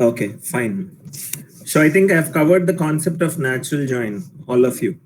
Okay, fine. So I think I've covered the concept of natural join, all of you.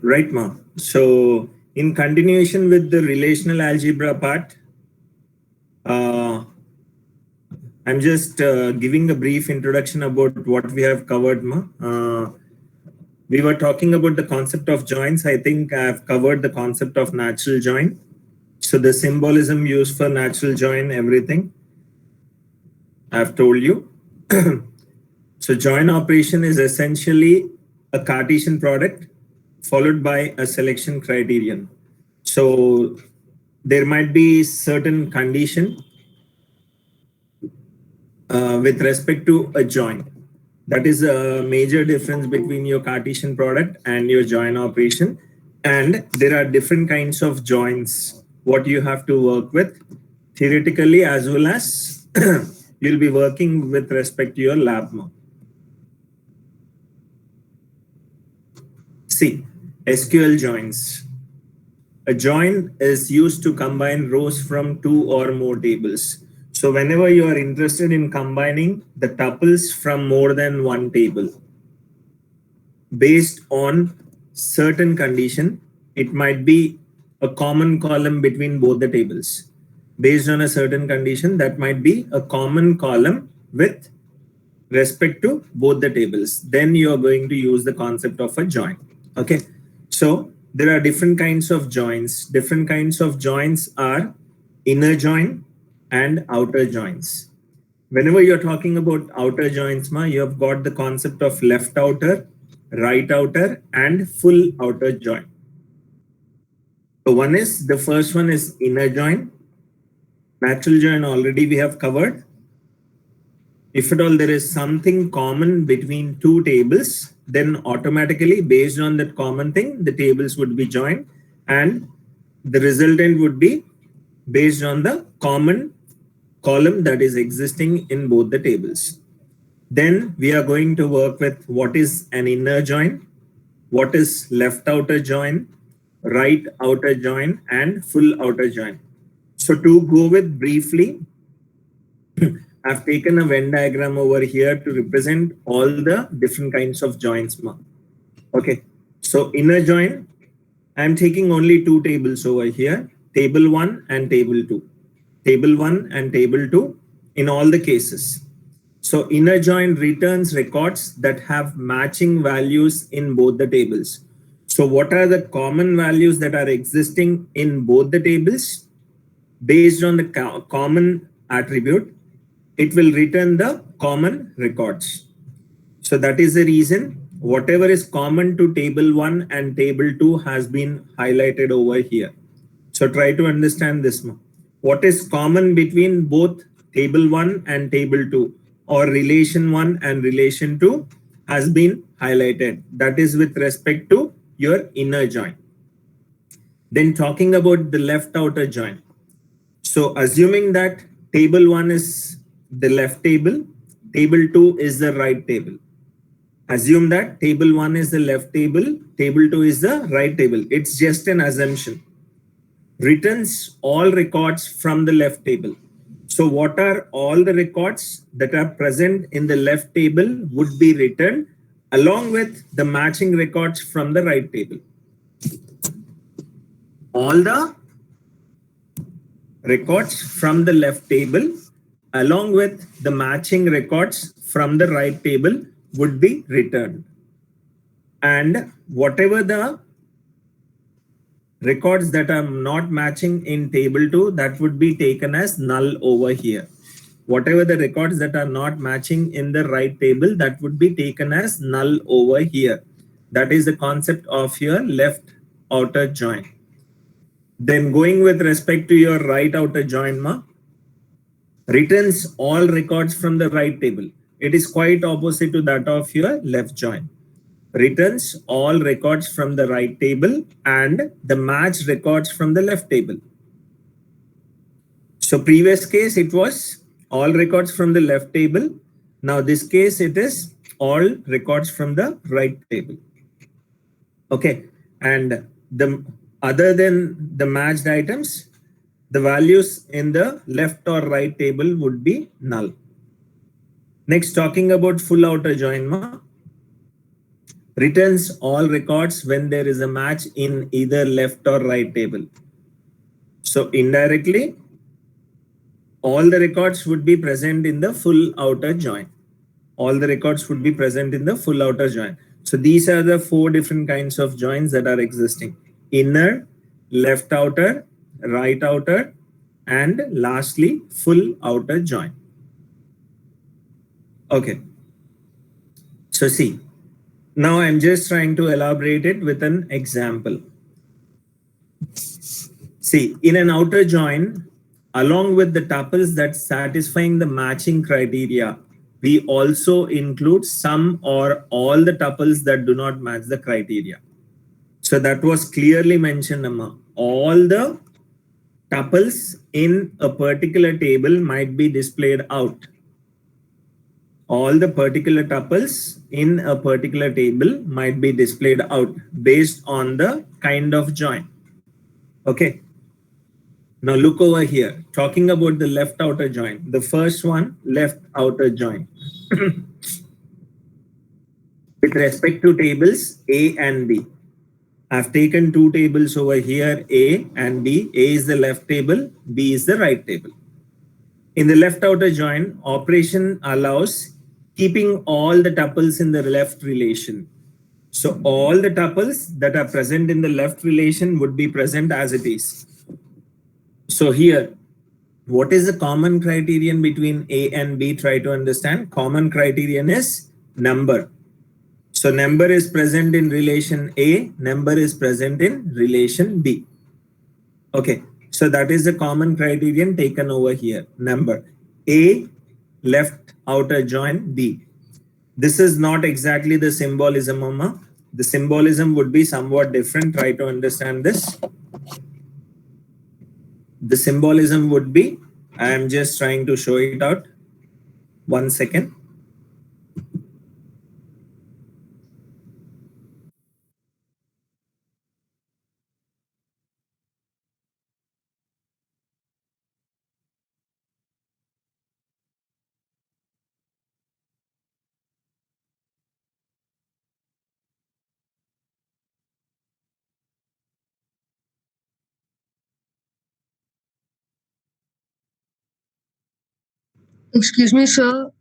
Right, Ma. So in continuation with the relational algebra part, I'm just giving a brief introduction about what we have covered, Ma. We were talking about the concept of joins. I think I've covered the concept of natural join. So the symbolism used for natural join, everything I've told you. So join operation is essentially a Cartesian product followed by a selection criterion. So there might be certain condition with respect to a join. That is a major difference between your Cartesian product and your join operation. And there are different kinds of joins, what you have to work with theoretically as well as you'll be working with respect to your lab mode. See, SQL joins. A join is used to combine rows from two or more tables. So whenever you are interested in combining the tuples from more than one table, based on certain condition, it might be a common column between both the tables. Based on a certain condition, that might be a common column with respect to both the tables. Then you are going to use the concept of a join. Okay. So there are different kinds of joins. Different kinds of joins are inner join and outer joins. Whenever you're talking about outer joins, you have got the concept of left outer, right outer, and full outer join. So the first one is inner join. Natural join already we have covered. If at all there is something common between two tables, then automatically based on that common thing, the tables would be joined and the resultant would be based on the common column that is existing in both the tables. Then we are going to work with what is an inner join, what is left outer join, right outer join, and full outer join. So to go with briefly, I've taken a Venn diagram over here to represent all the different kinds of joins. Okay, so inner join, I'm taking only two tables over here, table 1 and table 2. Table 1 and table 2 in all the cases. So inner join returns records that have matching values in both the tables. So what are the common values that are existing in both the tables? Based on the common attribute, it will return the common records. So that is the reason whatever is common to table 1 and table 2 has been highlighted over here. So try to understand this more. What is common between both table 1 and table 2 or relation 1 and relation 2 has been highlighted. That is with respect to your inner join. Then talking about the left outer join. So assuming that table 1 is the left table, table 2 is the right table. Assume that table 1 is the left table, table 2 is the right table. It's just an assumption. Returns all records from the left table. So what are all the records that are present in the left table would be returned along with the matching records from the right table. All the records from the left table along with the matching records from the right table would be returned. And whatever the records that are not matching in table 2, that would be taken as null over here. Whatever the records that are not matching in the right table, that would be taken as null over here. That is the concept of your left outer join. Then going with respect to your right outer join, returns all records from the right table. it is quite opposite to that of your left join. Returns all records from the right table and the match records from the left table. So previous case, it was all records from the left table. Now this case, it is all records from the right table. Okay, and the other than the matched items, the values in the left or right table would be null. Next, talking about full outer join, returns all records when there is a match in either left or right table. So indirectly, all the records would be present in the full outer join. All the records would be present in the full outer join. So these are the 4 different kinds of joins that are existing: inner, left outer, right outer, and lastly, full outer join. Okay. So see, now I'm just trying to elaborate it with an example. See, in an outer join, along with the tuples that satisfying the matching criteria, we also include some or all the tuples that do not match the criteria. So that was clearly mentioned, Amma. All the tuples in a particular table might be displayed out. All the particular tuples in a particular table might be displayed out based on the kind of join. Okay. Now look over here, talking about the left outer join. The first one, left outer join. With respect to tables A and B, I've taken 2 tables over here, A and B. A is the left table, B is the right table. In the left outer join, operation allows keeping all the tuples in the left relation. So all the tuples that are present in the left relation would be present as it is. So here, what is the common criterion between A and B? Try to understand. Common criterion is number. So number is present in relation A, number is present in relation B. Okay, so that is the common criterion taken over here. Number A, left outer join B. This is not exactly the symbolism, Amma. The symbolism would be somewhat different. Try to understand this. The symbolism would be, I am just trying to show it out. 1 second. Excuse me, sir.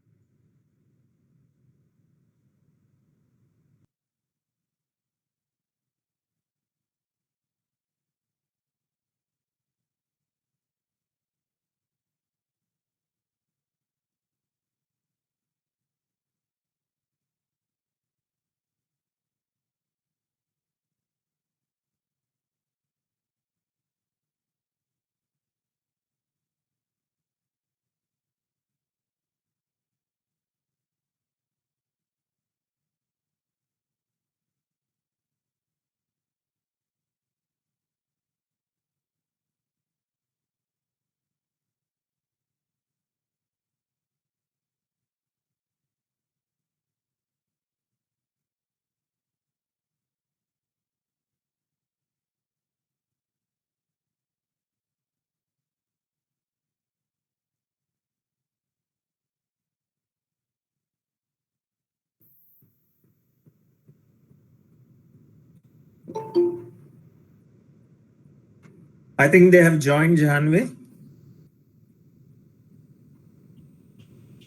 I think they have joined, Janvi.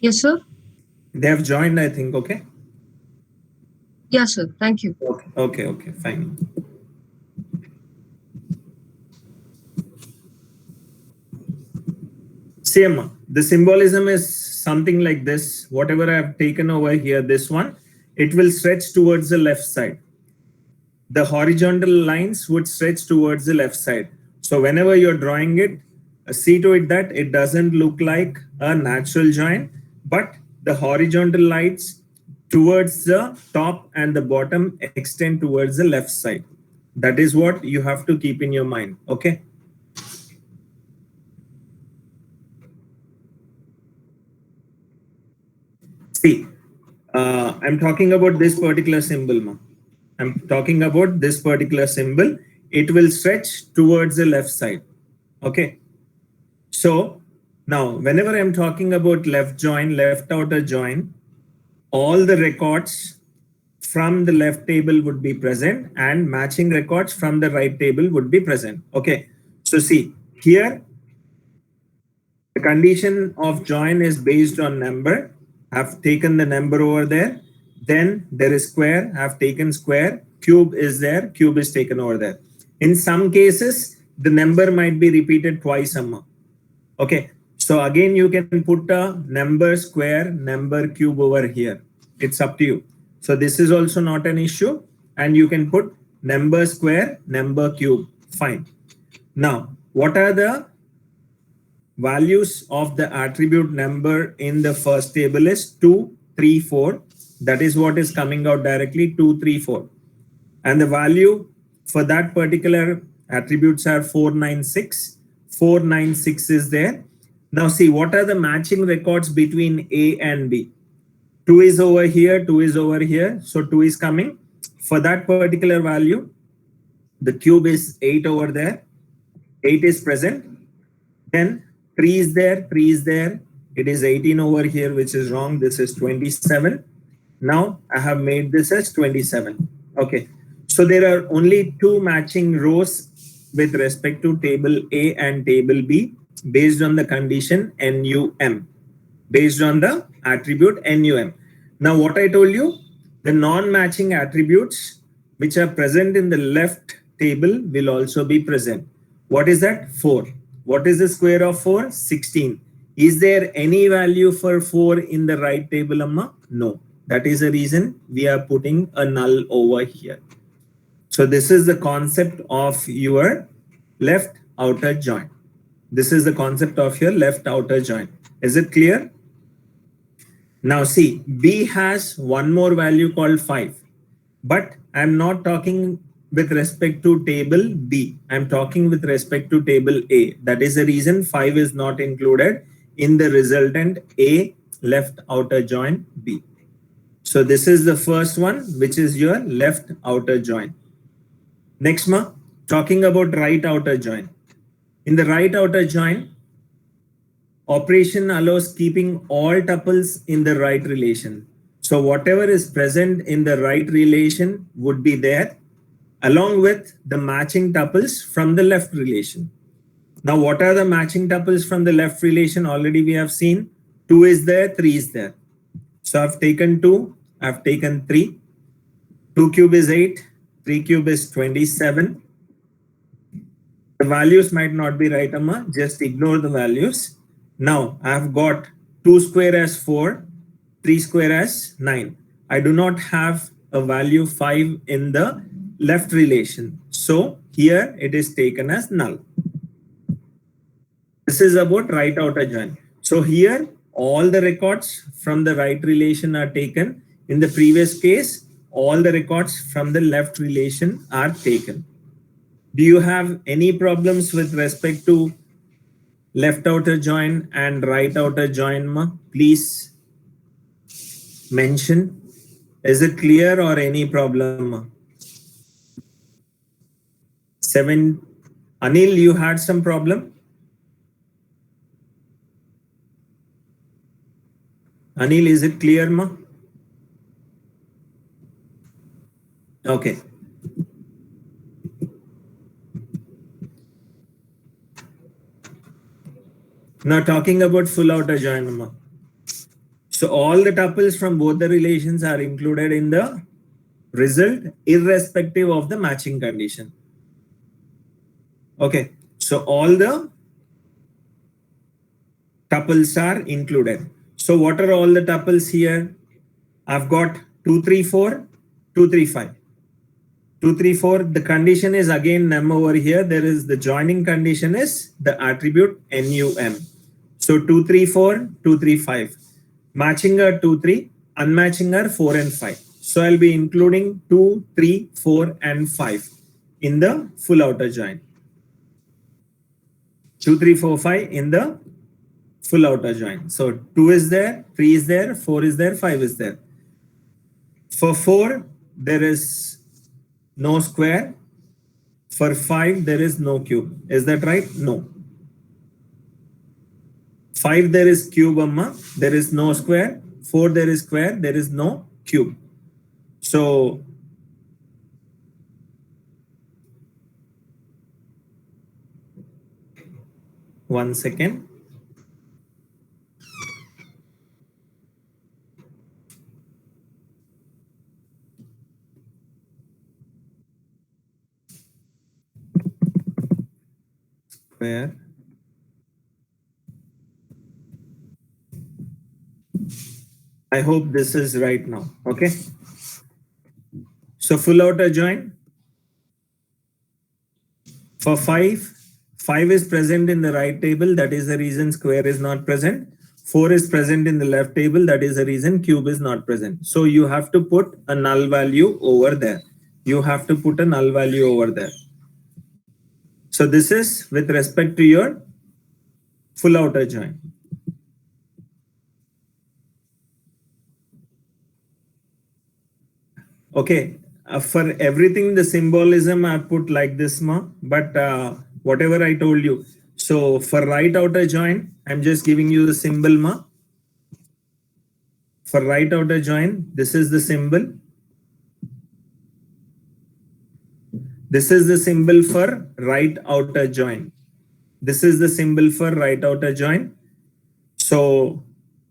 Yes, sir. They have joined, I think. Okay. Yes, sir. Thank you. Okay, fine. Same. The symbolism is something like this. Whatever I have taken over here, this one, it will stretch towards the left side. The horizontal lines would stretch towards the left side. So whenever you're drawing it, see to it that it doesn't look like a natural join, but the horizontal lines towards the top and the bottom extend towards the left side. That is what you have to keep in your mind. Okay. See, I'm talking about this particular symbol. I'm talking about this particular symbol. It will stretch towards the left side. Okay. So now, whenever I'm talking about left join, left outer join, all the records from the left table would be present and matching records from the right table would be present. Okay. So see here, the condition of join is based on number. I've taken the number over there. Then there is square. I've taken square. Cube is there. Cube is taken over there. In some cases, the number might be repeated twice a month. Okay. So again, you can put a number square, number cube over here. It's up to you. So this is also not an issue. And you can put number square, number cube. Fine. Now, what are the values of the attribute number in the first table is 2, 3, 4. That is what is coming out directly, 2, 3, 4. And the value for that particular attributes are 4, 9, 6. 4, 9, 6 is there. Now see, what are the matching records between A and B? 2 is over here, 2 is over here. So 2 is coming. For that particular value, the cube is 8 over there. 8 is present. Then 3 is there, 3 is there. It is 18 over here, which is wrong. This is 27. Now I have made this as 27. Okay. So there are only 2 matching rows with respect to table A and table B based on the condition NUM, based on the attribute NUM. Now what I told you, the non-matching attributes which are present in the left table will also be present. What is that? 4. What is the square of 4? 16. Is there any value for 4 in the right table, Amma? No. That is the reason we are putting a null over here. So this is the concept of your left outer join. This is the concept of your left outer join. Is it clear? Now see, B has one more value called 5. But I'm not talking with respect to table B. I'm talking with respect to table A. That is the reason 5 is not included in the resultant A left outer join B. So this is the first one, which is your left outer join. Next, talking about right outer join. In the right outer join, operation allows keeping all tuples in the right relation. So whatever is present in the right relation would be there, along with the matching tuples from the left relation. Now, what are the matching tuples from the left relation? Already we have seen 2 is there, 3 is there. So I've taken 2, I've taken 3. 2 cube is 8, 3 cube is 27. The values might not be right, Amma. Just ignore the values. Now I've got 2 square as 4, 3 square as 9. I do not have a value 5 in the left relation. So here it is taken as null. This is about right outer join. So here all the records from the right relation are taken. In the previous case, all the records from the left relation are taken. Do you have any problems with respect to left outer join and right outer join, Ma? Please mention. Is it clear or any problem, Ma? 7. Anil, you had some problem? Anil, is it clear, Ma? Okay. Now talking about full outer join, Ma. So all the tuples from both the relations are included in the result irrespective of the matching condition. Okay, so all the tuples are included. So what are all the tuples here? I've got 2, 3, 4, 2, 3, 5. 2, 3, 4. The condition is again num over here. There is the joining condition is the attribute NUM. So 2, 3, 4, 2, 3, 5. Matching are 2, 3. Unmatching are 4 and 5. So I'll be including 2, 3, 4 and 5 in the full outer join. 2, 3, 4, 5 in the full outer join. So 2 is there, 3 is there, 4 is there, 5 is there. For 4, there is no square. For 5, there is no cube. Is that right? No. 5, there is cube, amma. There is no square. 4, there is square. There is no cube. So, one second. Square. I hope this is right now. Okay. So full outer join. For 5, 5 is present in the right table. That is the reason square is not present. 4 is present in the left table. That is the reason cube is not present. So you have to put a null value over there. You have to put a null value over there. So this is with respect to your full outer join. Okay, for everything the symbolism I put like this, but whatever I told you. So for right outer join, I'm just giving you the symbol, For right outer join, this is the symbol. This is the symbol for right outer join. This is the symbol for right outer join. So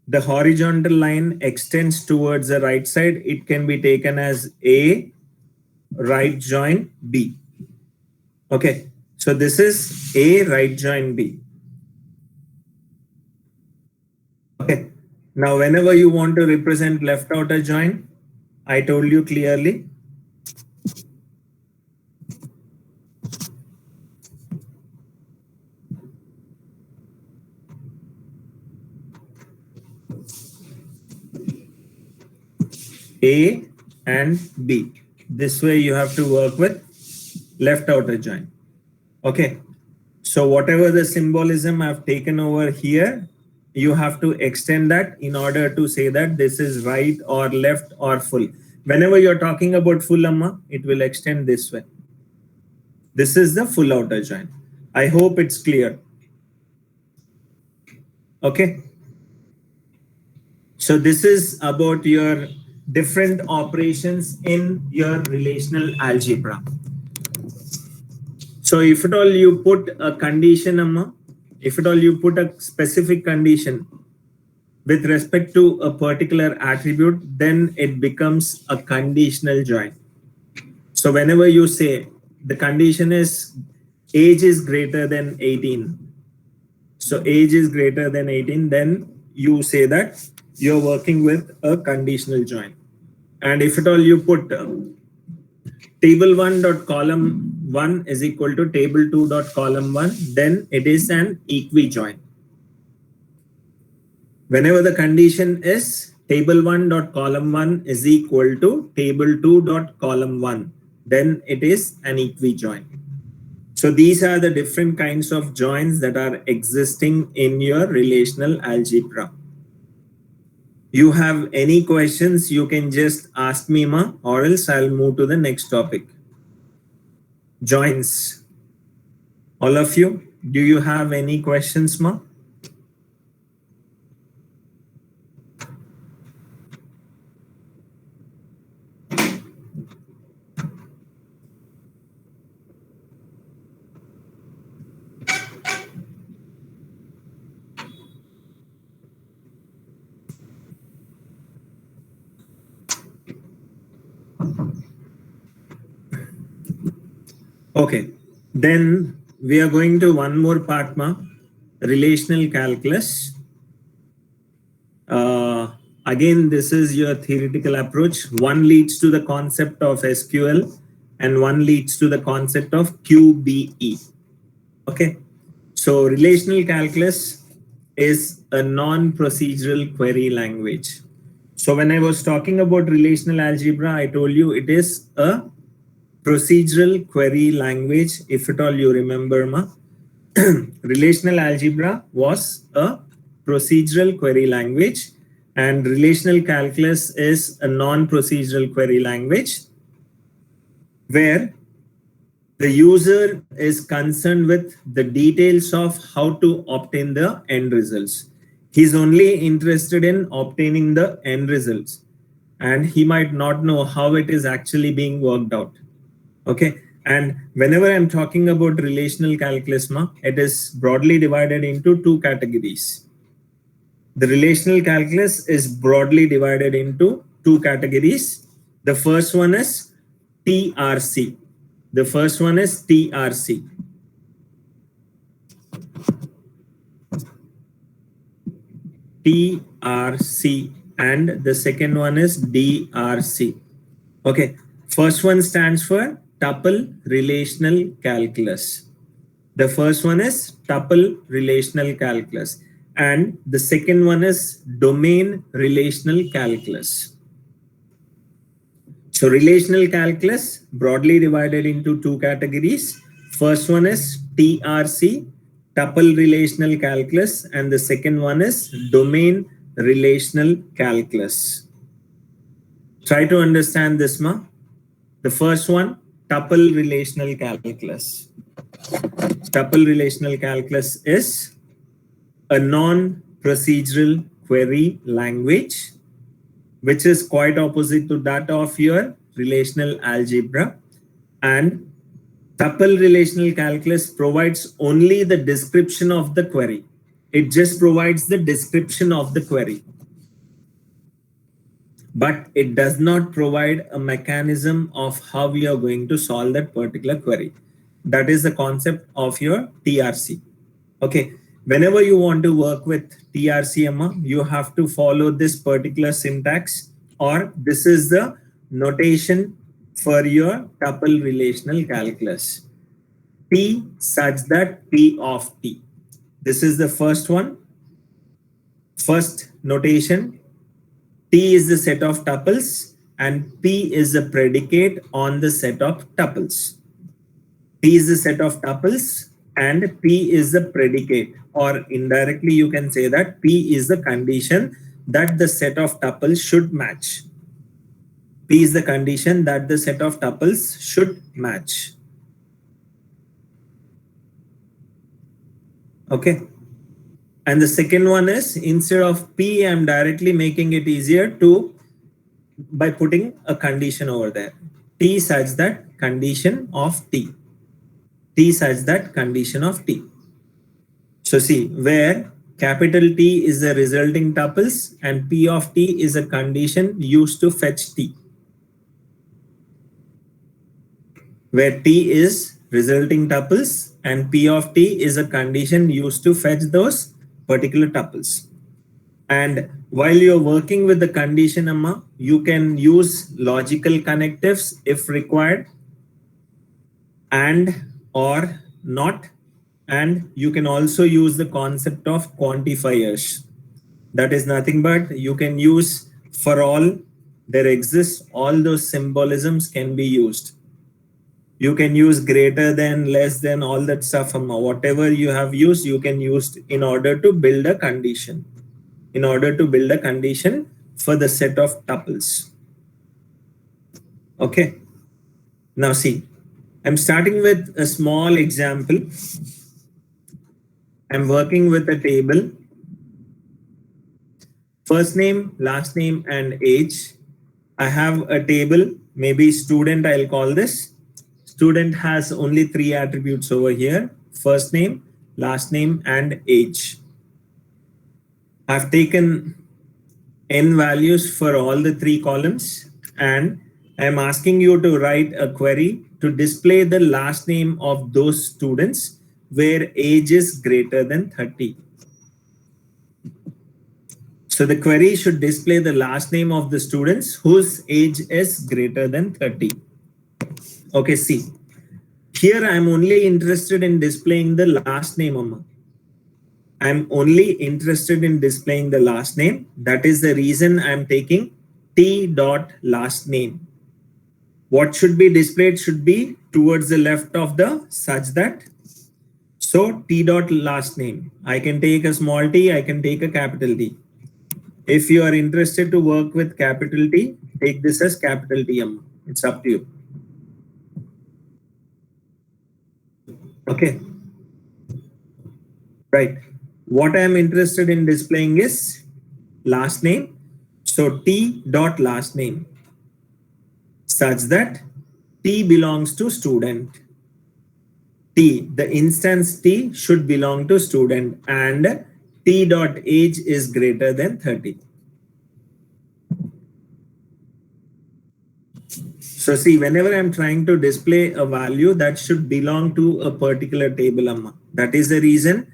the horizontal line extends towards the right side. It can be taken as A, right join B. Okay, so this is A, right join B. Okay, now whenever you want to represent left outer join, I told you clearly. A and B. This way you have to work with left outer join. Okay. So whatever the symbolism I've taken over here, you have to extend that in order to say that this is right or left or full. Whenever you're talking about full, amma, it will extend this way. This is the full outer join. I hope it's clear. Okay. So this is about your different operations in your relational algebra. So if at all you put a condition, amma, if at all you put a specific condition with respect to a particular attribute, then it becomes a conditional join. So whenever you say the condition is age is greater than 18, so age is greater than 18, then you say that you're working with a conditional join. And if at all you put table 1 dot column 1 is equal to table 2 dot column 1, then it is an equi-join. Whenever the condition is table 1 dot column 1 is equal to table 2 dot column 1, then it is an equi-join. So these are the different kinds of joins that are existing in your relational algebra. You have any questions, you can just ask me, ma, or else I'll move to the next topic. Joins. All of you, do you have any questions, ma? Okay, then we are going to one more part, ma, relational calculus. Again, this is your theoretical approach. One leads to the concept of SQL and one leads to the concept of QBE. Okay, so relational calculus is a non-procedural query language. So when I was talking about relational algebra, I told you it is a procedural query language. If at all you remember, ma, relational algebra was a procedural query language, and relational calculus is a non-procedural query language where the user is concerned with the details of how to obtain the end results. He's only interested in obtaining the end results, and he might not know how it is actually being worked out. Okay. And whenever I'm talking about relational calculus, it is broadly divided into two categories. The relational calculus is broadly divided into two categories. The first one is TRC. The first one is TRC. TRC, and the second one is DRC. Okay. First one stands for tuple relational calculus. The first one is tuple relational calculus, and the second one is domain relational calculus. So relational calculus broadly divided into two categories. First one is TRC, tuple relational calculus, and the second one is domain relational calculus. Try to understand this, ma. The first one, tuple relational calculus. Tuple relational calculus is a non-procedural query language, which is quite opposite to that of your relational algebra. And tuple relational calculus provides only the description of the query. It just provides the description of the query, but it does not provide a mechanism of how we are going to solve that particular query. That is the concept of your TRC. Okay. Whenever you want to work with TRC, you have to follow this particular syntax, or this is the notation for your tuple relational calculus. T such that P of T. This is the first one. First notation. T is the set of tuples and P is the predicate on the set of tuples. T is the set of tuples and P is the predicate, or indirectly you can say that P is the condition that the set of tuples should match. P is the condition that the set of tuples should match. Okay. And the second one is, instead of P, I'm directly making it easier to by putting a condition over there. T such that condition of T. T such that condition of T. So see, where capital T is the resulting tuples and P of T is a condition used to fetch T. Where T is resulting tuples and P of T is a condition used to fetch those particular tuples. And while you're working with the condition, you can use logical connectives if required, and or not. And you can also use the concept of quantifiers. That is nothing but you can use for all there exists, all those symbolisms can be used. You can use greater than, less than, all that stuff. Whatever you have used, you can use in order to build a condition. In order to build a condition for the set of tuples. Okay. Now see, I'm starting with a small example. I'm working with a table. First name, last name, and age. I have a table, maybe student, I'll call this. Student has only 3 attributes over here: first name, last name, and age. I've taken n values for all the 3 columns, and I'm asking you to write a query to display the last name of those students where age is greater than 30. So the query should display the last name of the students whose age is greater than 30. Okay, see, here I'm only interested in displaying the last name. I'm only interested in displaying the last name. That is the reason I'm taking T dot last name. What should be displayed should be towards the left of the such that. So T dot last name. I can take a small t, I can take a capital T. If you are interested to work with capital T, take this as capital T. It's up to you. Okay. Right. What I am interested in displaying is last name. So T dot last name such that T belongs to student. T, the instance T should belong to student and T dot age is greater than 30. So see, whenever I'm trying to display a value that should belong to a particular table, Amma. That is the reason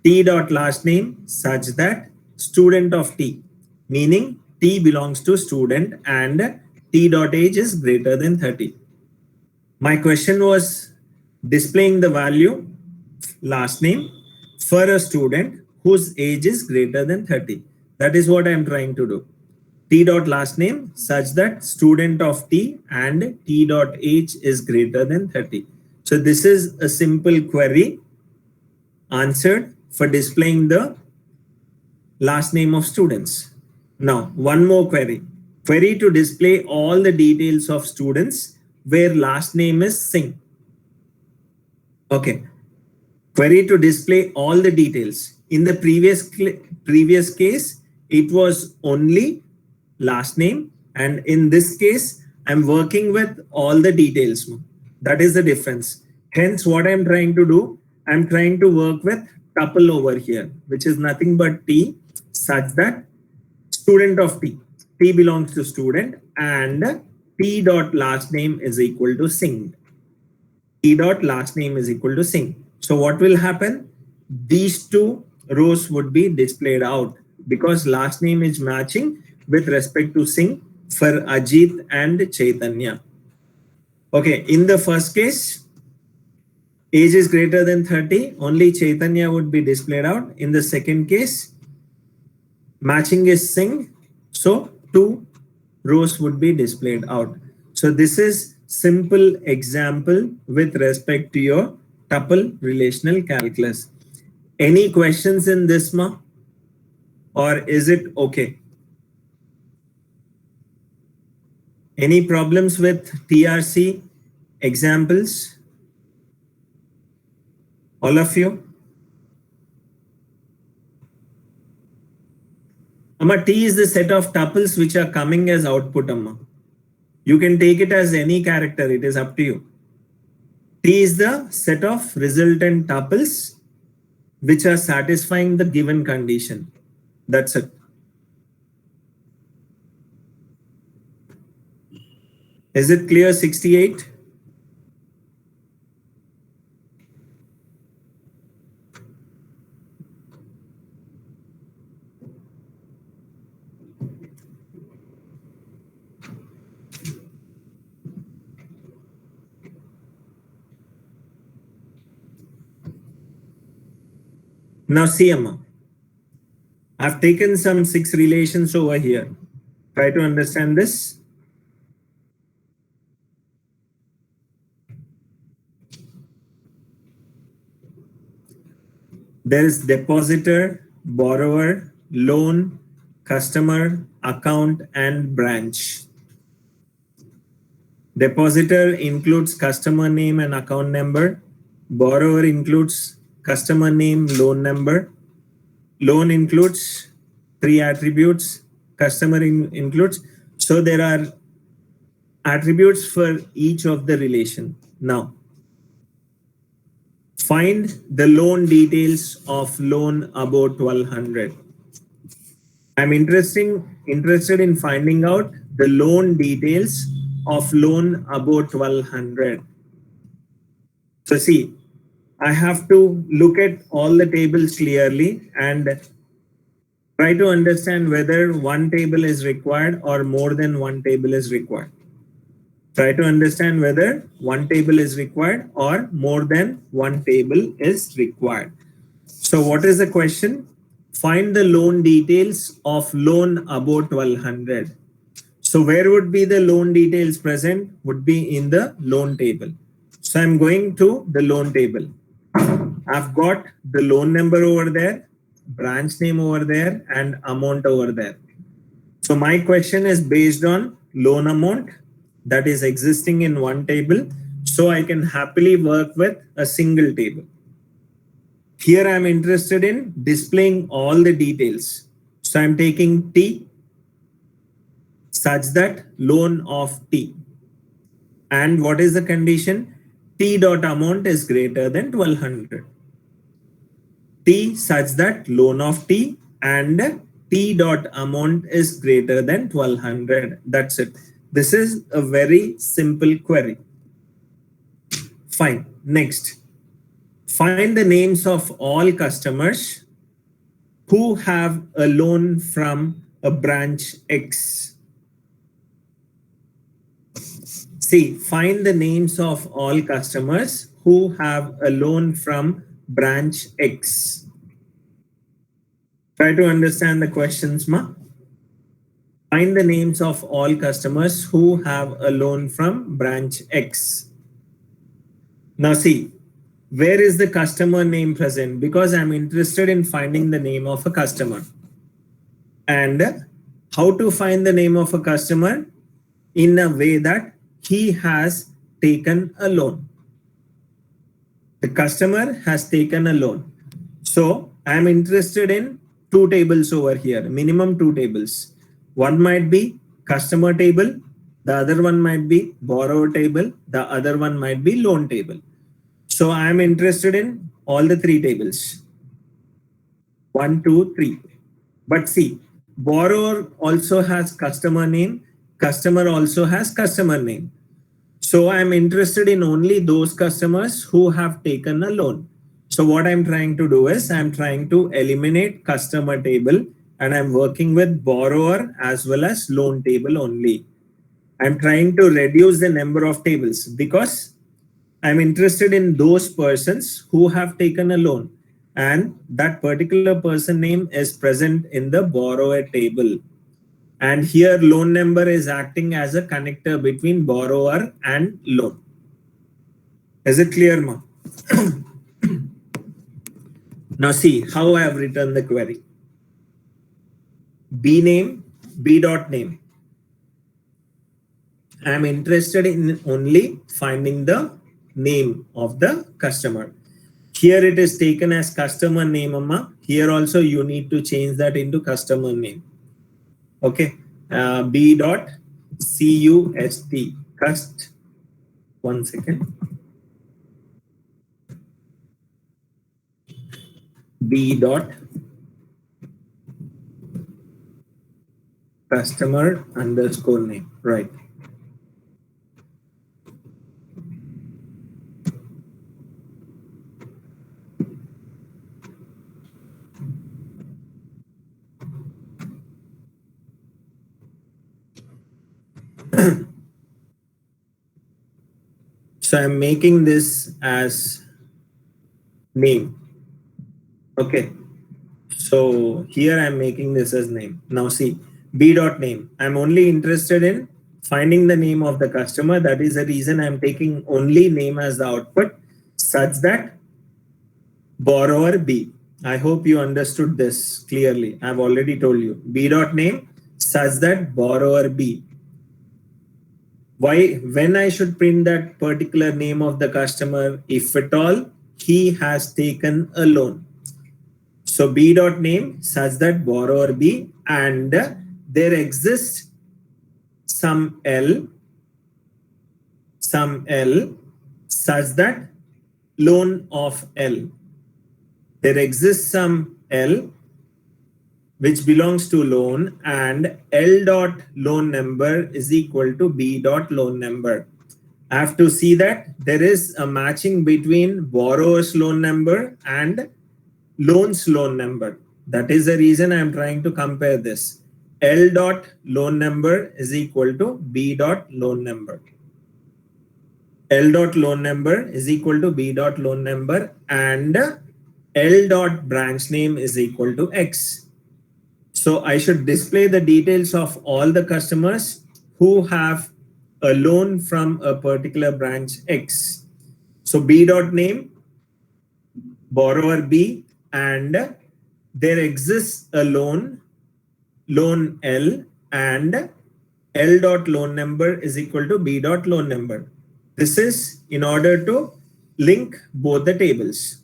T dot last name such that student of T, meaning T belongs to student and T dot age is greater than 30. My question was displaying the value last name for a student whose age is greater than 30. That is what I am trying to do. T dot last name such that student of T and T dot age is greater than 30. So this is a simple query answered for displaying the last name of students. Now, one more query. Query to display all the details of students where last name is Singh. Okay. Query to display all the details. In the previous case, it was only last name, and in this case, I'm working with all the details. That is the difference. Hence, what I'm trying to do, I'm trying to work with tuple over here, which is nothing but T, such that student of T, T belongs to student, and T dot last name is equal to Singh. T dot last name is equal to Singh. So what will happen? These two rows would be displayed out because last name is matching with respect to Singh for Ajit and Chaitanya. Okay, in the first case, age is greater than 30, only Chaitanya would be displayed out. In the second case, matching is Singh, so two rows would be displayed out. So this is simple example with respect to your tuple relational calculus. Any questions in this, ma? Or is it okay? Any problems with TRC examples? All of you? Amma, T is the set of tuples which are coming as output, Amma. You can take it as any character, it is up to you. T is the set of resultant tuples which are satisfying the given condition. That's it. Is it clear, 68? Now see, Amma, I've taken some 6 relations over here. Try to understand this. There is depositor, borrower, loan, customer, account, and branch. Depositor includes customer name and account number. Borrower includes customer name, loan number. Loan includes 3 attributes. Customer includes. So there are attributes for each of the relation. Now, find the loan details of loan about 1200. I'm interested in finding out the loan details of loan about 1200. So see, I have to look at all the tables clearly and try to understand whether one table is required or more than one table is required. Try to understand whether one table is required or more than one table is required. So what is the question? Find the loan details of loan above 1200. So where would be the loan details present? Would be in the loan table. So I'm going to the loan table. I've got the loan number over there, branch name over there, and amount over there. So my question is based on loan amount that is existing in one table. So I can happily work with a single table. Here I'm interested in displaying all the details. So I'm taking T such that loan of T. And what is the condition? T dot amount is greater than 1200. T such that loan of T and T dot amount is greater than 1200. That's it. This is a very simple query. Fine. Next. Find the names of all customers who have a loan from a branch X. See, find the names of all customers who have a loan from branch X. Try to understand the questions, ma. Find the names of all customers who have a loan from branch X. Now see, where is the customer name present? Because I'm interested in finding the name of a customer. And how to find the name of a customer? In a way that he has taken a loan. The customer has taken a loan. So I'm interested in two tables over here, minimum two tables. One might be customer table, the other one might be borrower table, the other one might be loan table. So I'm interested in all the three tables. 1, 2, 3. But see, borrower also has customer name, customer also has customer name. So I'm interested in only those customers who have taken a loan. So what I'm trying to do is I'm trying to eliminate customer table and I'm working with borrower as well as loan table only. I'm trying to reduce the number of tables because I'm interested in those persons who have taken a loan and that particular person name is present in the borrower table. And here loan number is acting as a connector between borrower and loan. Is it clear, ma? Now see how I have written the query. B name, B dot name. I'm interested in only finding the name of the customer. Here it is taken as customer name, amma. Here also you need to change that into customer name. Okay. B dot CUST. Cust. 1 second. B dot customer underscore name. Right. So I'm making this as name. Okay. So here I'm making this as name. Now see, B dot name. I'm only interested in finding the name of the customer. That is the reason I'm taking only name as the output such that borrower B. I hope you understood this clearly. I've already told you. B dot name such that borrower B. Why, when I should print that particular name of the customer, if at all he has taken a loan. So B dot name such that borrower B and there exists some L such that loan of L. There exists some L which belongs to loan and L dot loan number is equal to B dot loan number. I have to see that there is a matching between borrower's loan number and loan's loan number. That is the reason I'm trying to compare this. L dot loan number is equal to B dot loan number. L dot loan number is equal to B dot loan number and L dot branch name is equal to X. So I should display the details of all the customers who have a loan from a particular branch X. So B dot name, borrower B, and there exists a loan L, and L dot loan number is equal to B dot loan number. This is in order to link both the tables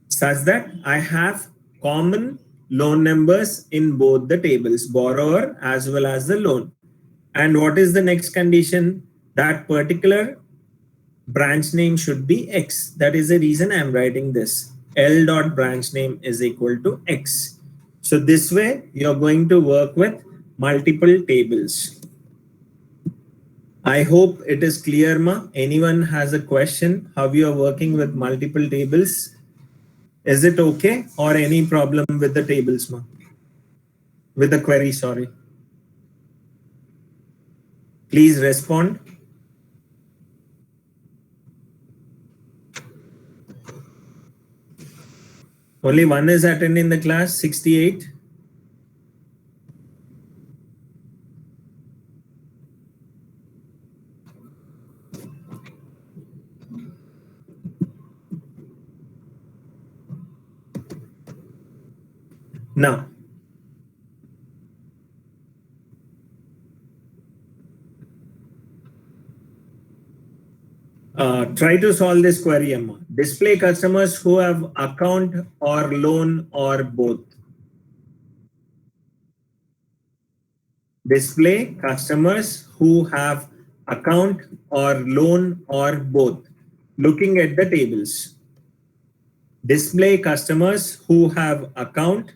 such that I have common loan numbers in both the tables, borrower as well as the loan. And what is the next condition? That particular branch name should be X. That is the reason I'm writing this. L dot branch name is equal to X. So this way you're going to work with multiple tables. I hope it is clear, ma. Anyone has a question how you are working with multiple tables? Is it okay or any problem with the tables, ma? With the query, sorry. Please respond. Only one is attending the class, 68. Now, try to solve this query, Amma. Display customers who have account or loan or both. Display customers who have account or loan or both. Looking at the tables. Display customers who have account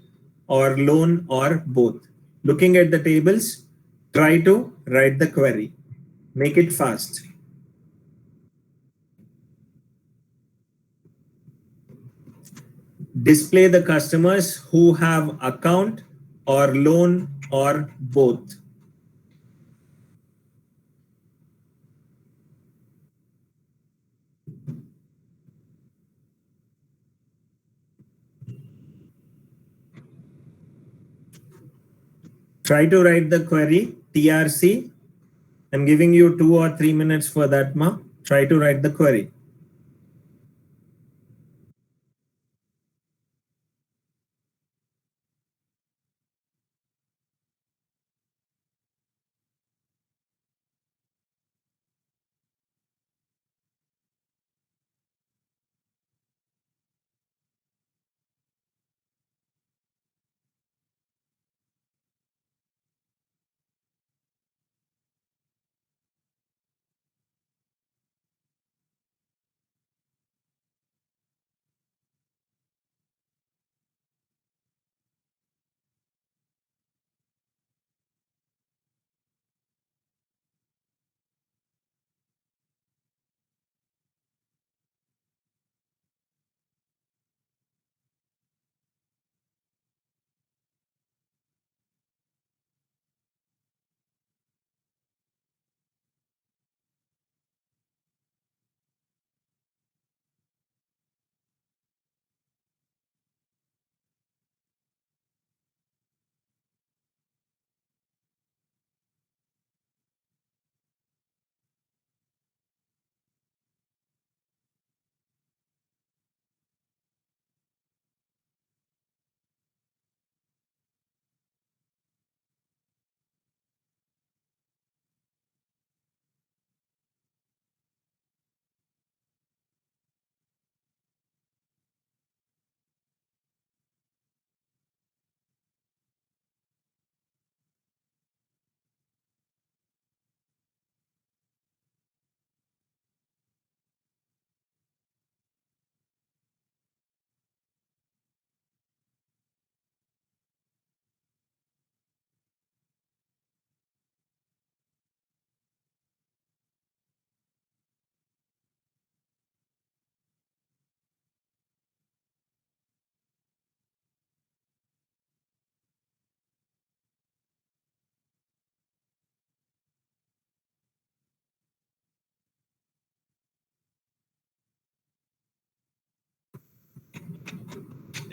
or loan or both. Looking at the tables, try to write the query. Make it fast. Display the customers who have account or loan or both. Try to write the query TRC. I'm giving you 2 or 3 minutes for that, ma. Try to write the query.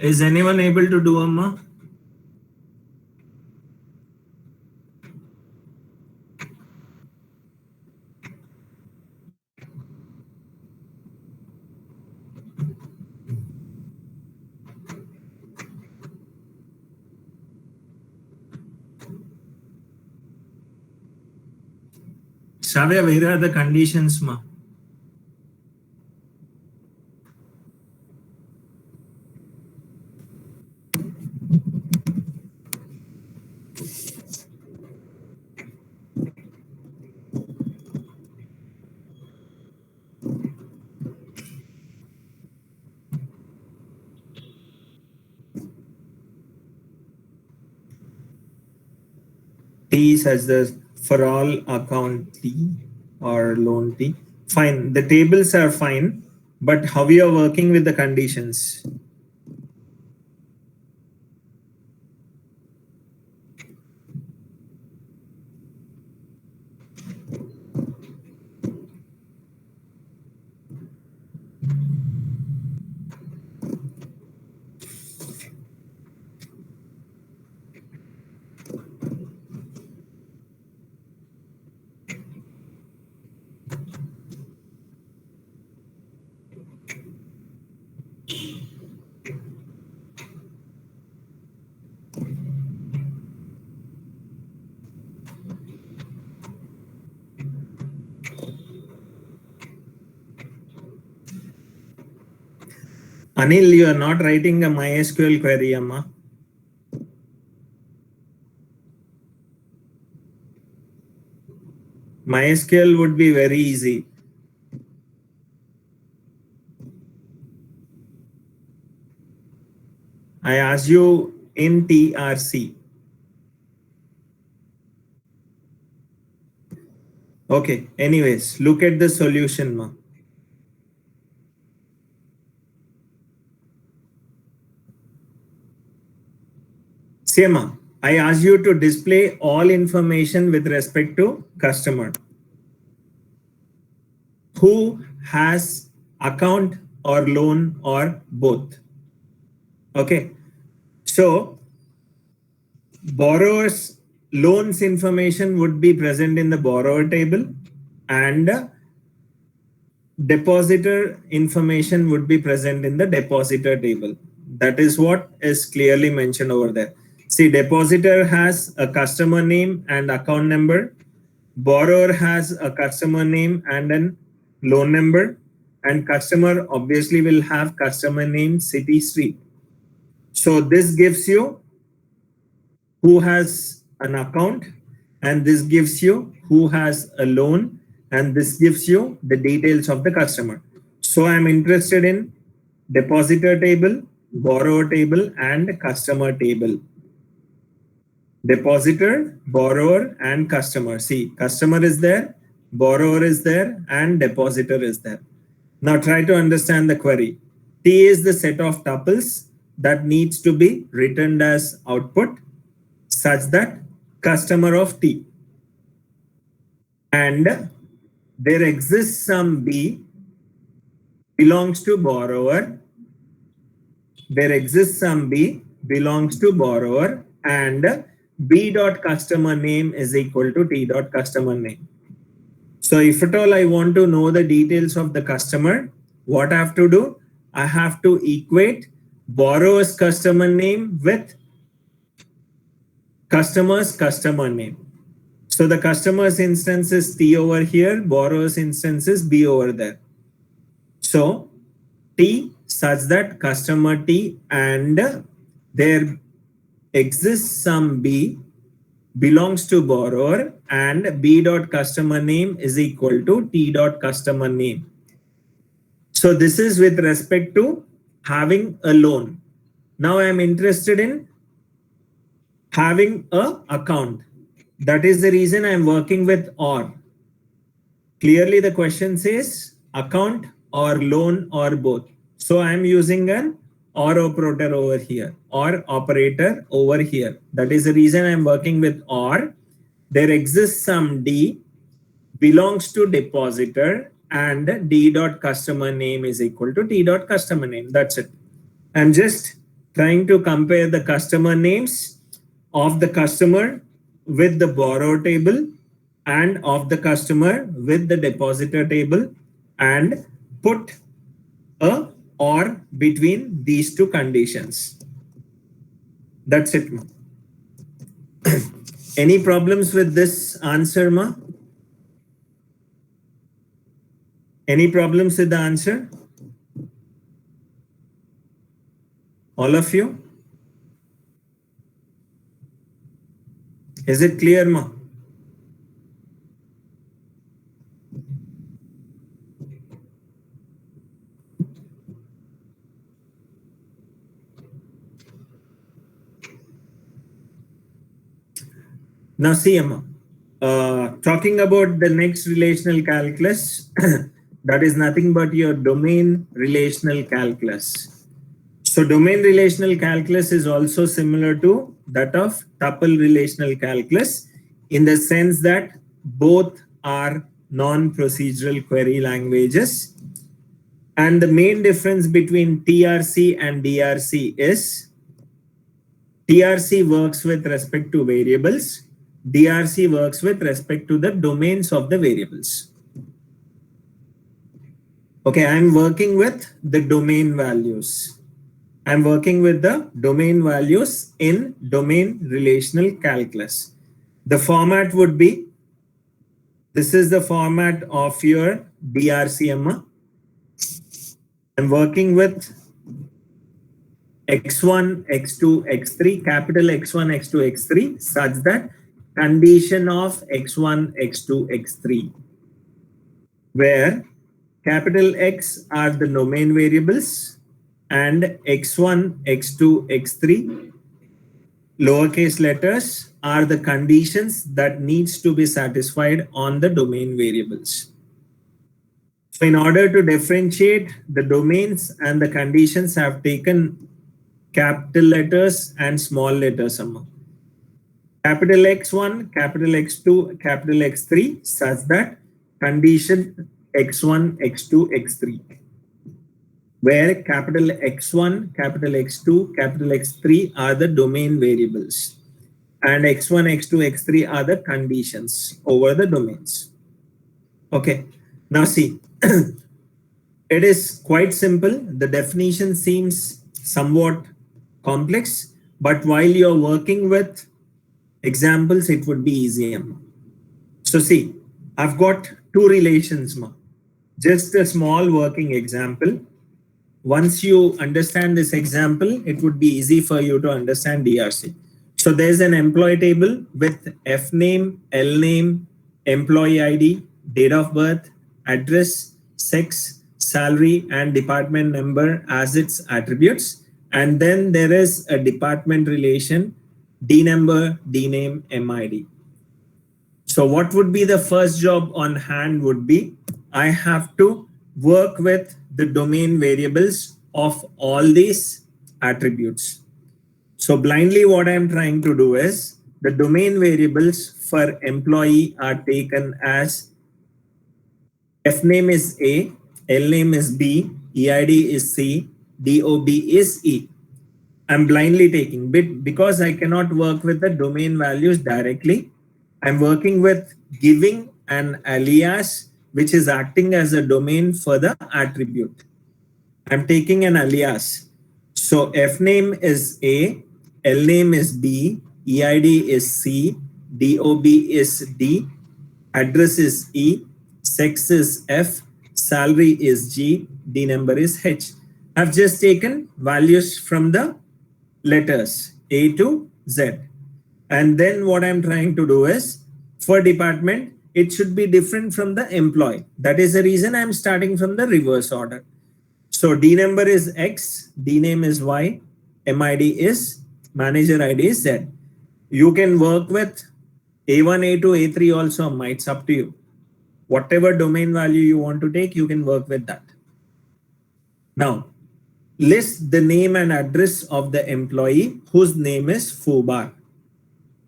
Is anyone able to do Amma? Shavya, where are the conditions, ma? T such the for all account T or loan T. Fine. The tables are fine, but how you are working with the conditions? Anil, you are not writing a MySQL query, Amma. MySQL would be very easy. I asked you in TRC. Okay, anyways, look at the solution, ma. Sema, I asked you to display all information with respect to customer. Who has account or loan or both? Okay, so borrower's loans information would be present in the borrower table, and depositor information would be present in the depositor table. That is what is clearly mentioned over there. See, depositor has a customer name and account number. Borrower has a customer name and an loan number. And customer obviously will have customer name, city, street. So this gives you who has an account, and this gives you who has a loan, and this gives you the details of the customer. So I'm interested in depositor table, borrower table, and customer table. Depositor, borrower, and customer. See, customer is there, borrower is there, and depositor is there. Now try to understand the query. T is the set of tuples that needs to be returned as output such that customer of T, and there exists some B belongs to borrower. There exists some B belongs to borrower, and B dot customer name is equal to T dot customer name. So if at all I want to know the details of the customer, what I have to do? I have to equate borrower's customer name with customer's customer name. So the customer's instance is T over here, borrower's instance is B over there. So T such that customer T, and there exists some B belongs to borrower, and B dot customer name is equal to T dot customer name. So this is with respect to having a loan. Now I am interested in having a account. That is the reason I am working with OR. Clearly the question says account or loan or both. So I am using an OR operator over here, or operator over here. That is the reason I am working with OR. There exists some D belongs to depositor, and D dot customer name is equal to T dot customer name. That's it. I'm just trying to compare the customer names of the customer with the borrower table and of the customer with the depositor table and put a or between these two conditions. That's it. Any problems with this answer, ma? Any problems with the answer? All of you? Is it clear, ma? Now see, Amma, talking about the next relational calculus, that is nothing but your domain relational calculus. So domain relational calculus is also similar to that of tuple relational calculus in the sense that both are non-procedural query languages. And the main difference between TRC and DRC is TRC works with respect to variables. DRC works with respect to the domains of the variables. Okay, I'm working with the domain values. I'm working with the domain values in domain relational calculus. The format would be, this is the format of your DRC, Amma. I'm working with x1, x2, x3, capital X1, X2, X3, such that condition of x1, x2, x3, where capital X are the domain variables and x1, x2, x3, lowercase letters are the conditions that needs to be satisfied on the domain variables. So in order to differentiate the domains and the conditions, I have taken capital letters and small letters among. Capital X1, capital X2, capital X3, such that condition X1, X2, X3, where capital X1, capital X2, capital X3 are the domain variables, and X1, X2, X3 are the conditions over the domains. Okay, now see, it is quite simple. The definition seems somewhat complex, but while you're working with examples, it would be easier. So see, I've got two relations, ma. Just a small working example. Once you understand this example, it would be easy for you to understand DRC. So there's an employee table with F name, L name, employee ID, date of birth, address, sex, salary, and department number as its attributes. And then there is a department relation, D number, D name, MID. So what would be the first job on hand would be, I have to work with the domain variables of all these attributes. So blindly what I'm trying to do is, the domain variables for employee are taken as F name is A, L name is B, EID is C, DOB is E. I'm blindly taking because I cannot work with the domain values directly. I'm working with giving an alias which is acting as a domain for the attribute. I'm taking an alias. So F name is A, L name is B, EID is C, DOB is D, address is E, sex is F, salary is G, D number is H. I've just taken values from the letters A to Z. And then what I'm trying to do is, for department, it should be different from the employee. That is the reason I'm starting from the reverse order. So D number is X, D name is Y, MID is, manager ID is Z. You can work with A1, A2, A3 also, it's up to you. Whatever domain value you want to take, you can work with that. Now, list the name and address of the employee whose name is Fubar.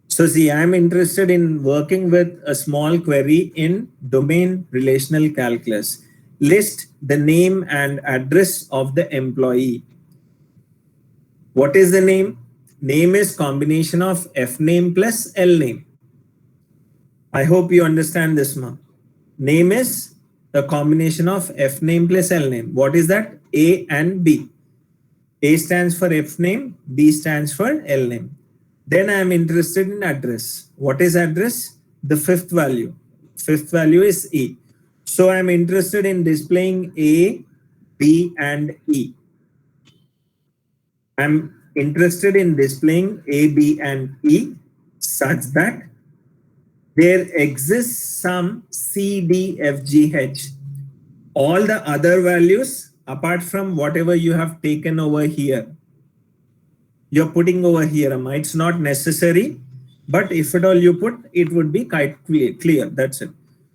So see, I'm interested in working with a small query in domain relational calculus. List the name and address of the employee. What is the name? Name is combination of F name plus L name. I hope you understand this, ma. Name is the combination of F name plus L name. What is that? A and B. A stands for F name, B stands for L name. Then I am interested in address. What is address? The fifth value. Fifth value is E. So I am interested in displaying A, B, and E. I'm interested in displaying A, B, and E such that there exists some C, D, F, G, H. All the other values apart from whatever you have taken over here, you're putting over here. It's not necessary, but if at all you put, it would be quite clear. That's it.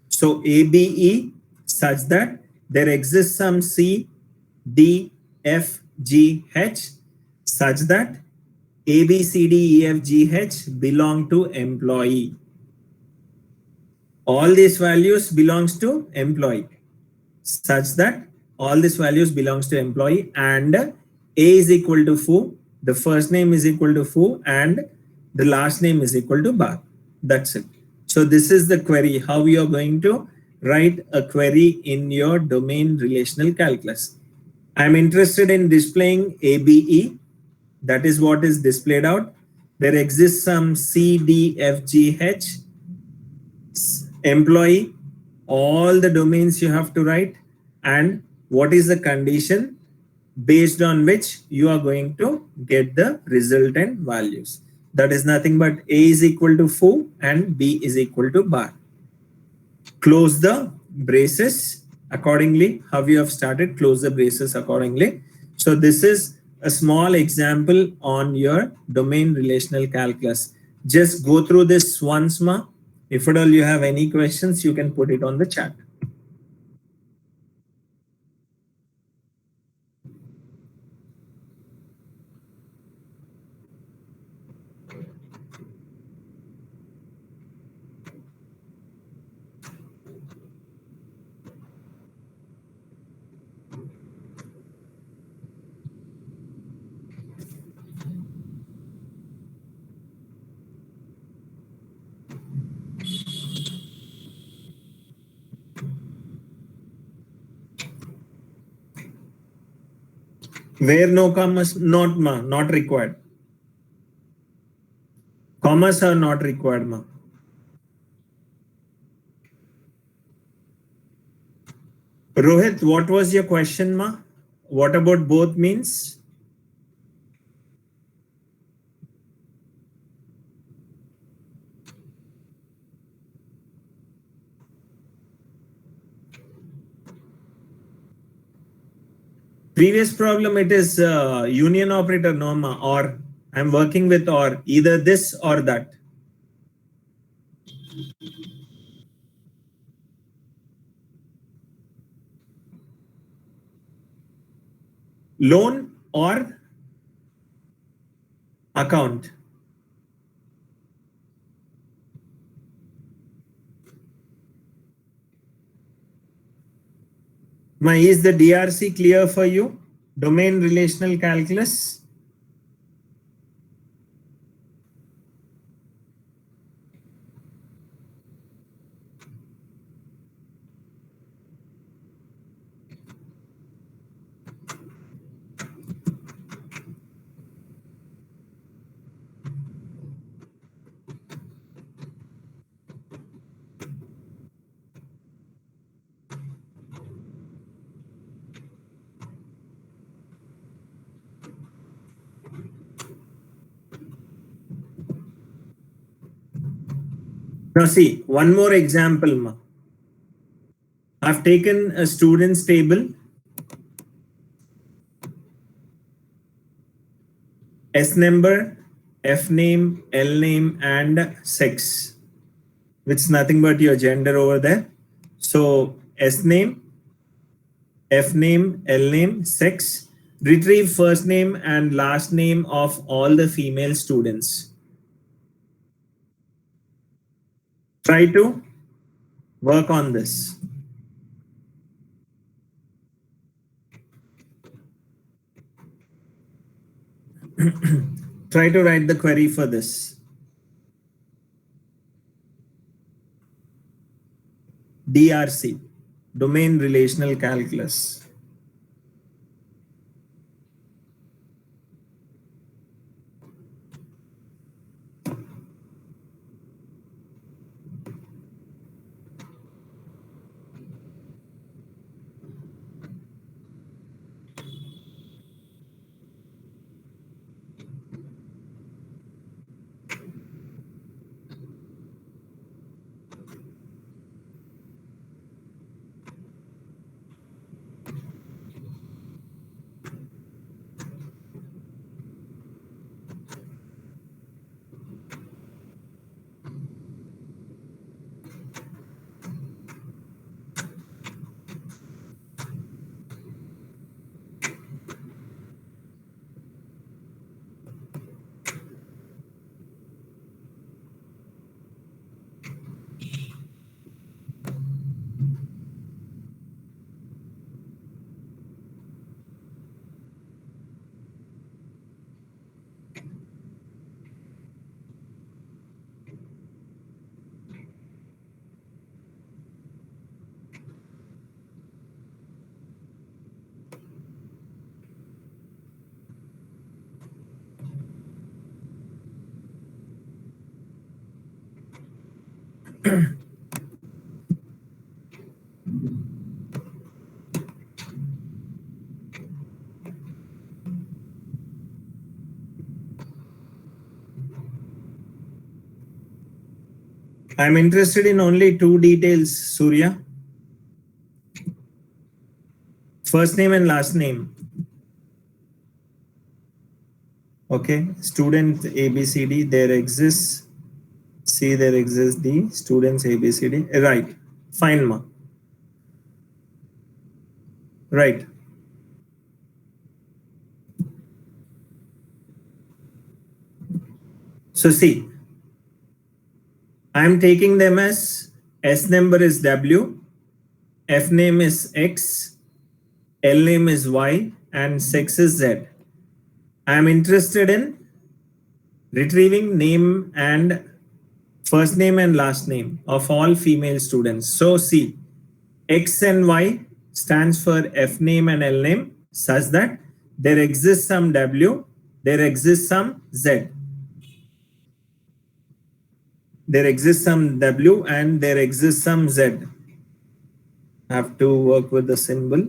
So A, B, E such that there exists some C, D, F, G, H such that A, B, C, D, E, F, G, H belong to employee. All these values belongs to employee such that all these values belongs to employee, and A is equal to foo, the first name is equal to foo, and the last name is equal to bar. That's it. So this is the query, how you are going to write a query in your domain relational calculus. I'm interested in displaying ABE. That is what is displayed out. There exists some C, D, F, G, H, employee, all the domains you have to write, and what is the condition based on which you are going to get the resultant values. That is nothing but A is equal to foo and B is equal to bar. Close the braces accordingly. How you have started, close the braces accordingly. So this is a small example on your domain relational calculus. Just go through this once more. If at all you have any questions, you can put it on the chat. Where no commas, not required. Commas are not required, ma. Rohit, what was your question, ma? What about both means? Previous problem, it is union operator, no, ma, or I'm working with or, either this or that. Loan or account. Is the DRC clear for you? Domain relational calculus. Now see, one more example, ma. I've taken a student's table, S number, F name, L name, and sex, which is nothing but your gender over there. So S name, F name, L name, sex, retrieve first name and last name of all the female students. Try to work on this. Try to write the query for this. DRC, Domain Relational Calculus. I'm interested in only two details, Surya. First name and last name. Okay, student ABCD, there exists. See, there exists the students ABCD. Right, fine, ma. Right. So see, I'm taking them as S number is W, F name is X, L name is Y, and sex is Z. I'm interested in retrieving name and first name and last name of all female students. So see, X and Y stands for F name and L name such that there exists some W, there exists some Z. There exists some W and there exists some Z. I have to work with the symbol.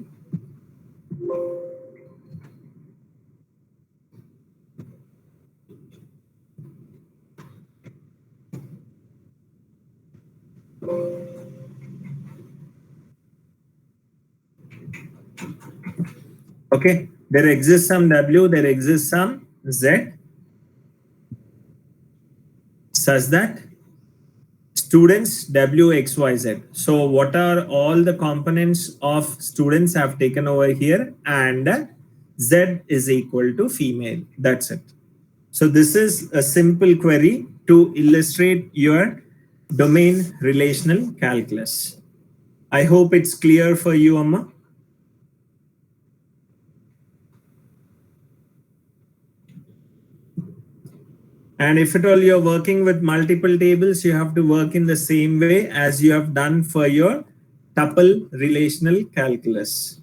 Okay, there exists some W, there exists some Z, such that students W, X, Y, Z. So what are all the components of students have taken over here, and Z is equal to female. That's it. So this is a simple query to illustrate your domain relational calculus. I hope it's clear for you, Amma. And if at all you're working with multiple tables, you have to work in the same way as you have done for your tuple relational calculus.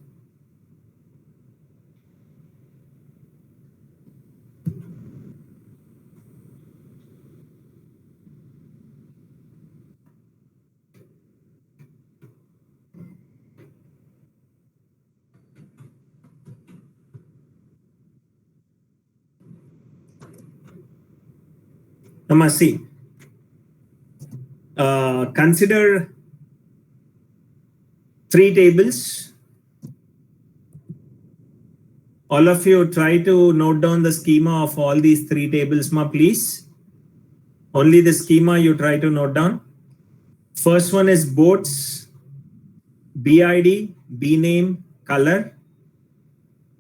Namasi, consider three tables. All of you try to note down the schema of all these three tables, ma, please. Only the schema you try to note down. First one is boats, BID, B name, color.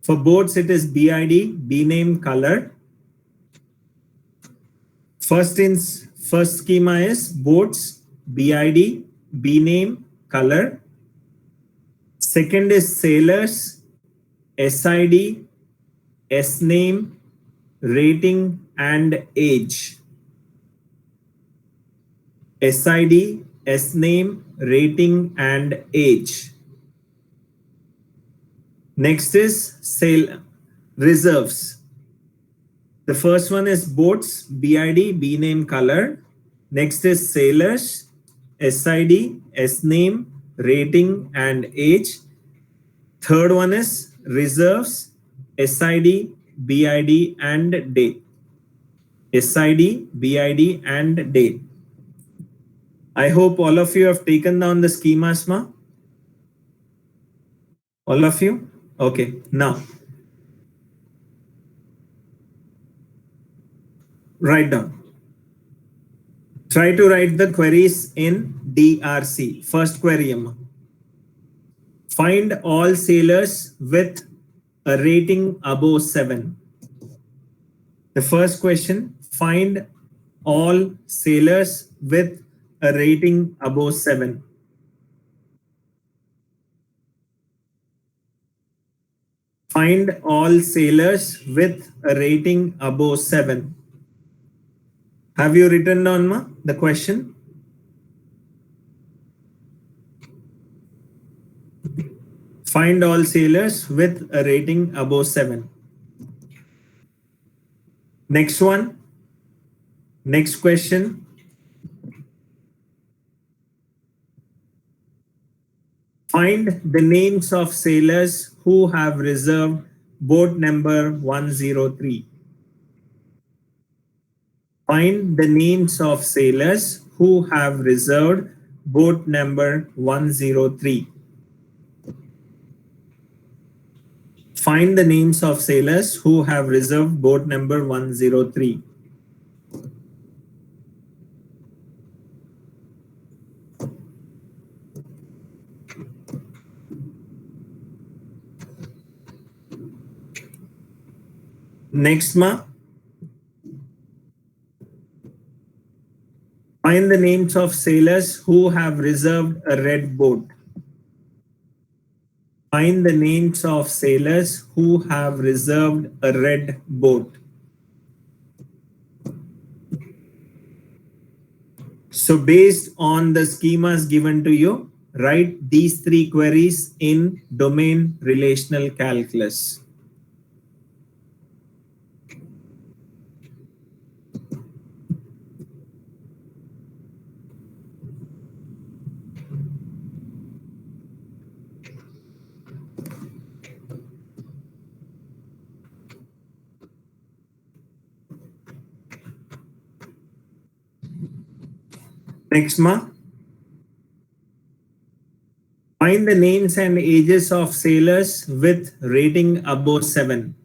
For boats, it is BID, B name, color. First schema is boats, BID, B name, color. Second is sailors, SID, S name, rating and age. SID, SNAME, rating and age. Next is sale reserves. The first one is boats, BID, BName color. Next is sailors, SID, SNAME, rating and age. Third one is reserves, SID, BID and day. SID, BID and day. I hope all of you have taken down the schemas, ma. All of you? Okay, now write down. Try to write the queries in DRC. First query, Amma. Find all sailors with a rating above 7. The first question, find all sailors with a rating above 7. Find all sailors with a rating above 7. Have you written down, ma, the question? Find all sailors with a rating above 7. Next one. Next question. Find the names of sailors who have reserved boat number 103. Find the names of sailors who have reserved boat number 103. Find the names of sailors who have reserved boat number 103. Next, ma. Find the names of sailors who have reserved a red boat. Find the names of sailors who have reserved a red boat. So based on the schemas given to you, write these 3 queries in domain relational calculus. Next, ma. Find the names and ages of sailors with rating above 7.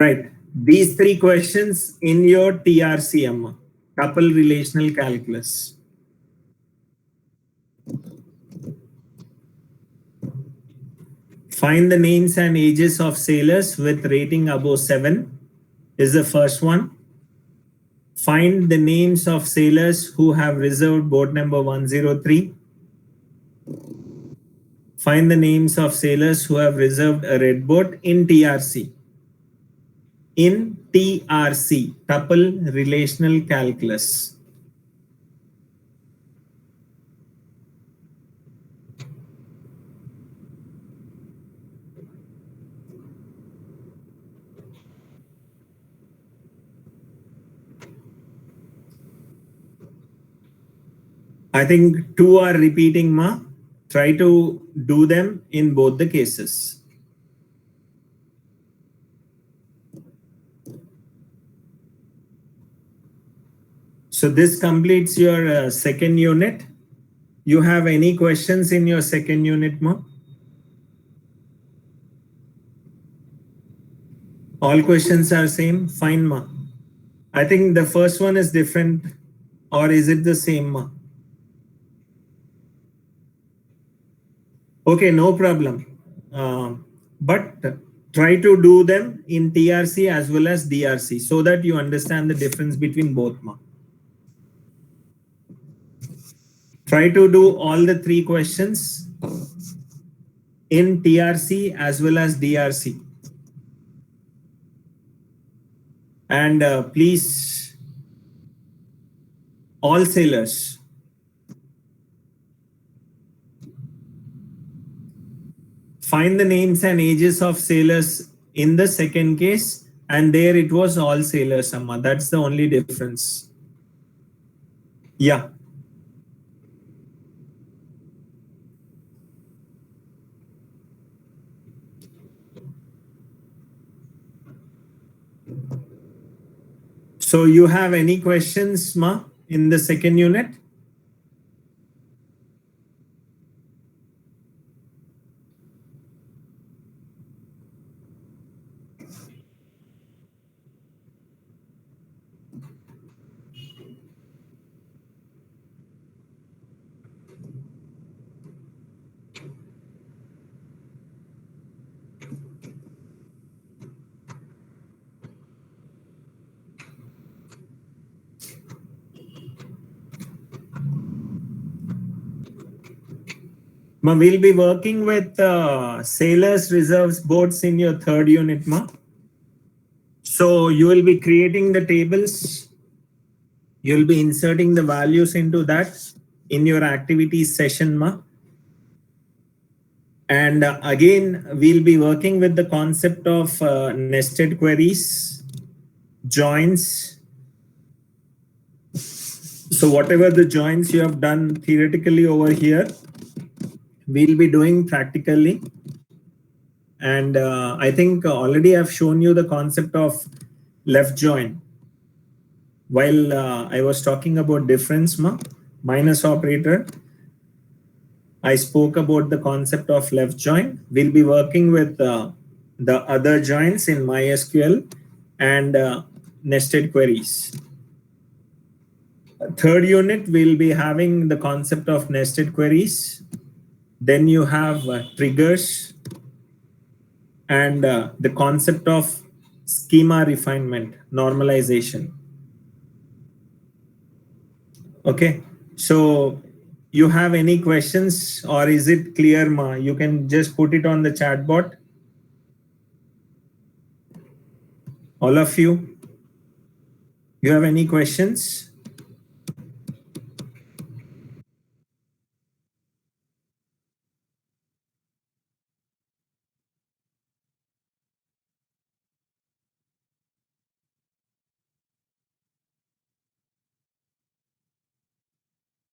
Right. These 3 questions in your TRCM, tuple relational calculus. Find the names and ages of sailors with rating above 7 is the first one. Find the names of sailors who have reserved boat number 103. Find the names of sailors who have reserved a red boat in TRC. In TRC, tuple relational calculus. I think 2 are repeating, ma. Try to do them in both the cases. So this completes your second unit. You have any questions in your second unit, ma? All questions are same? Fine, ma. I think the first one is different, or is it the same, ma? Okay, no problem. but try to do them in TRC as well as DRC so that you understand the difference between both. Ma. Try to do all the 3 questions in TRC as well as DRC. And please, all sailors, find the names and ages of sailors in the second case, and there it was all sailors, Amma. That's the only difference. Yeah. So you have any questions, Ma, in the second unit? Ma, we'll be working with sailors reserves boats in your third unit, Ma. So you will be creating the tables. You'll be inserting the values into that in your activities session, Ma. And again, we'll be working with the concept of nested queries, joins. So whatever the joins you have done theoretically over here, we'll be doing practically. And I think already I've shown you the concept of left join. While I was talking about difference, minus operator, I spoke about the concept of left join. We'll be working with the other joins in MySQL and nested queries. Third unit, we'll be having the concept of nested queries. Then you have triggers and the concept of schema refinement, normalization. Okay, so you have any questions or is it clear, Ma? You can just put it on the chat bot. All of you, you have any questions?